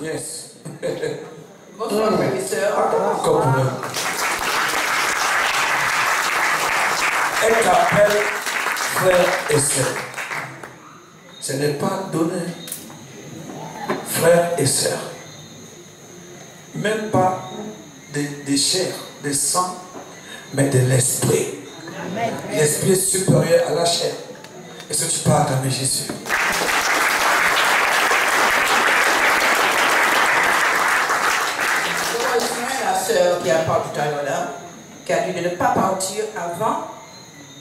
Yes. Bonsoir, frères et sœurs. Elle t'appelle frère et sœur. Ce n'est pas donné. Frère et sœur. Même pas de chair, de sang, mais de l'esprit. L'esprit est supérieur à la chair. Est-ce que tu peux acclamer Jésus? Je rejoins la sœur qui a parlé tout à l'heure là, qui a dit de ne pas partir avant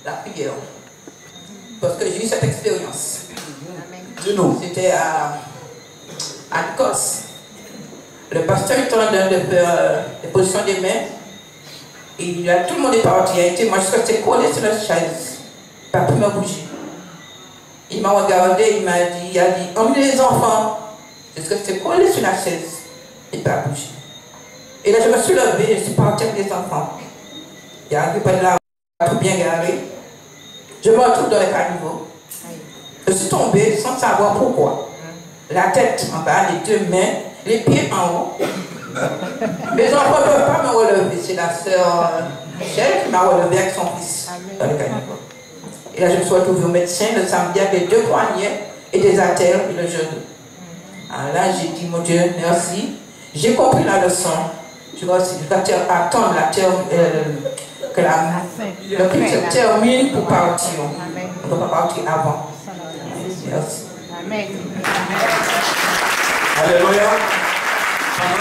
la prière. Parce que j'ai eu cette expérience. Dis-nous. C'était à Écosse. Le pasteur était en train de faire des positions des mains. Et tout le monde est parti. Moi, je suis resté collé sur la chaise. Pas pu me bouger. Il m'a regardé, il a dit, emmenez les enfants. Je suis resté collé sur la chaise. Et pas bougé. Et là, je me suis levé, je suis parti avec les enfants. Il y a un peu de la tout bien garé. Je me retrouve dans les caniveaux. Je suis tombé sans savoir pourquoi. La tête en bas, les deux mains, les pieds en haut. Mes enfants ne peuvent pas me relever. C'est la sœur Michel qui m'a relevé avec son fils dans le caniveau. Et là, je me suis retrouvée au médecin le samedi avec les deux poignets et des haltères et le genou. Alors là, j'ai dit, mon Dieu, merci. J'ai compris la leçon. Je dois attendre que le culte se termine pour partir. On ne peut pas partir avant. Merci. Amen. Alléluia. Pendant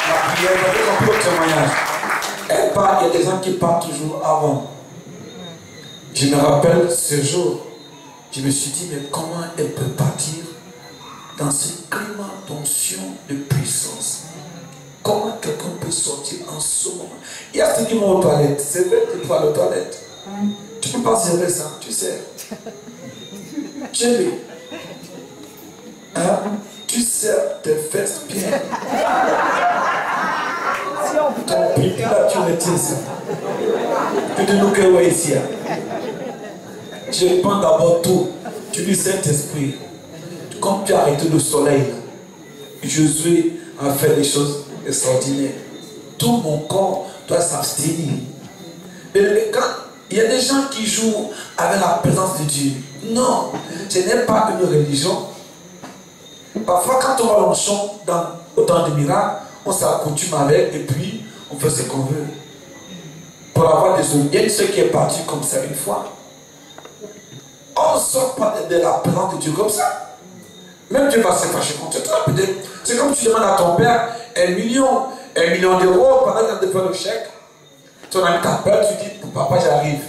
la prière, vous avez compris le témoignage. Elle part, il y a des gens qui partent toujours avant. Je me rappelle ce jour, je me suis dit, mais comment elle peut partir dans ce climat d'onction, de puissance? Comment quelqu'un peut sortir en ce moment? Il y a ceux qui vont aux toilettes. C'est vrai que tu vas aux toilettes. Tu ne peux pas gérer ça, tu sais. Chérie, hein? Tu serres tes fesses bien. Ton pipi là, tu retires ça. Tu te nous que ici. Je prends d'abord tout. Tu dis Saint-Esprit, comme tu as arrêté le soleil, Josué a fait des choses extraordinaires. Tout mon corps doit s'abstenir. Et quand il y a des gens qui jouent avec la présence de Dieu, non, ce n'est pas une religion. Parfois, quand on va dans le champ, dans autant de miracles, on s'accoutume avec et puis on fait ce qu'on veut. Pour avoir des autres. Il y a ceux qui est parti comme ça une fois. On ne sort pas de la présence de Dieu comme ça. Même Dieu va se fâcher contre toi. C'est comme tu demandes à ton père 1 million d'euros pendant qu'il a de faire le chèque. Ton ami t'appelle, tu dis, papa, j'arrive.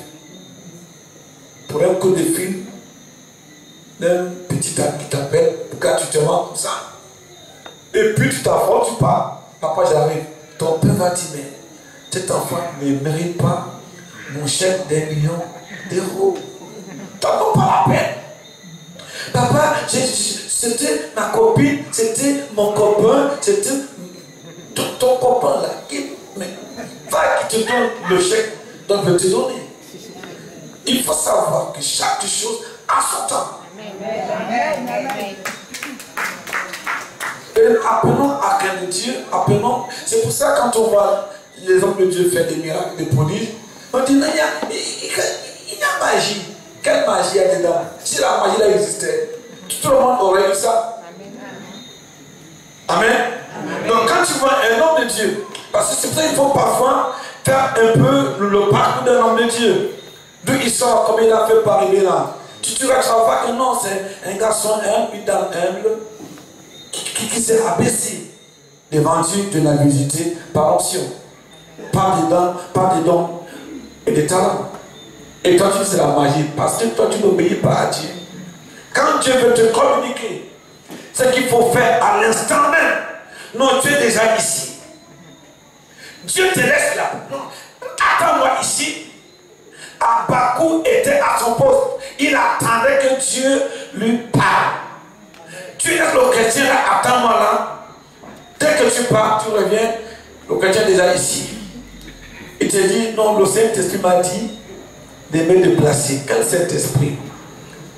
Pour un coup de fil, d'un petit ami qui t'appelle, pourquoi tu te rends comme ça? Et puis tu t'affrontes, tu pars. Papa, j'arrive. Ton père va dire, mais cet enfant ne mérite pas mon chèque d'1 million d'euros. T'en vaut pas la peine. Papa, c'était ma copine, c'était mon copain, c'était ton copain là. Mais va qui te donne le chèque, donc je vais te donner. Il faut savoir que chaque chose a son temps. Et appelons à craindre Dieu, appelons. C'est pour ça quand on voit les hommes de Dieu faire des miracles, des prodiges, on dit non, il y a magie. Quelle magie il y a dedans? Si la magie là existait, tout le monde aurait eu ça. Amen. Amen. Donc quand tu vois un homme de Dieu, parce que c'est pour ça qu'il faut parfois faire un peu le parcours d'un homme de Dieu. D'où il sort, comme il a fait par arriver là. Tu vas voir que non, c'est un garçon humble, une dame humble, qui s'est abaissé devant Dieu de la visiter par option. Pas de dons et de talents. Et toi tu dis c'est la magie, parce que toi tu n'obéis pas à Dieu. Quand Dieu veut te communiquer, ce qu'il faut faire à l'instant même, non, tu es déjà ici. Dieu te laisse là. Non, attends-moi ici. Abakou était à son poste. Il attendait que Dieu lui parle. Tu es le chrétien là, attends-moi là. Dès que tu pars, tu reviens, le chrétien est déjà ici. Il te dit, non, le Saint-Esprit m'a dit de me déplacer. Quel Saint-Esprit?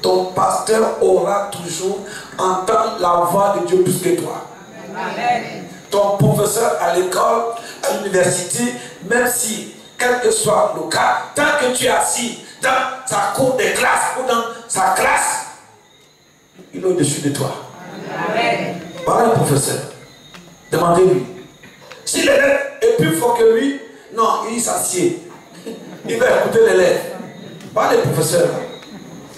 Ton pasteur aura toujours entendu la voix de Dieu plus que toi. Ton professeur à l'école, à l'université, même si, quel que soit le cas, tant que tu es assis dans sa cour de classe ou dans sa classe, il est au-dessus de toi. Voilà le professeur. Demandez-lui. Si l'élève est plus fort que lui, non, il s'assied. Il va écouter l'élève. Pas le professeur.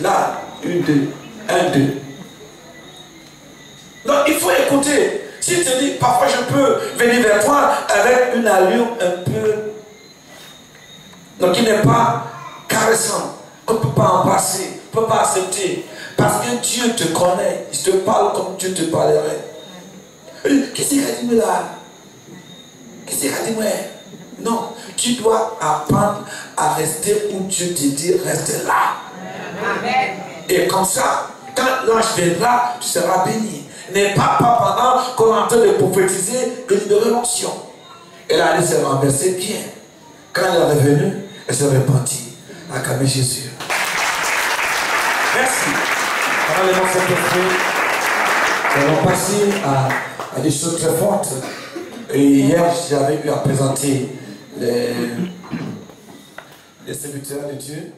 Là, 1, 2, 1, 2. Donc il faut écouter. Si tu dis, parfois je peux venir vers toi avec une allure un peu, donc qui n'est pas caressante, qu'on ne peut pas embrasser, on ne peut pas accepter. Parce que Dieu te connaît, il te parle comme Dieu te parlerait. Qu'est-ce qu'il a dit là? Qu'est-ce qu'il a dit moi? Non, tu dois apprendre à rester où Dieu te dit, reste là. Amen. Et comme ça, quand l'ange viendra, tu seras béni. N'est pas pendant qu'on est en train de prophétiser que libérer l'onction. Elle allait se renverser bien. Quand elle est revenue, elle se répandit. Acclamez Jésus. Merci. Pendant les mots nous allons passer à des choses très fortes. Et hier, j'avais eu à présenter les serviteurs de Dieu.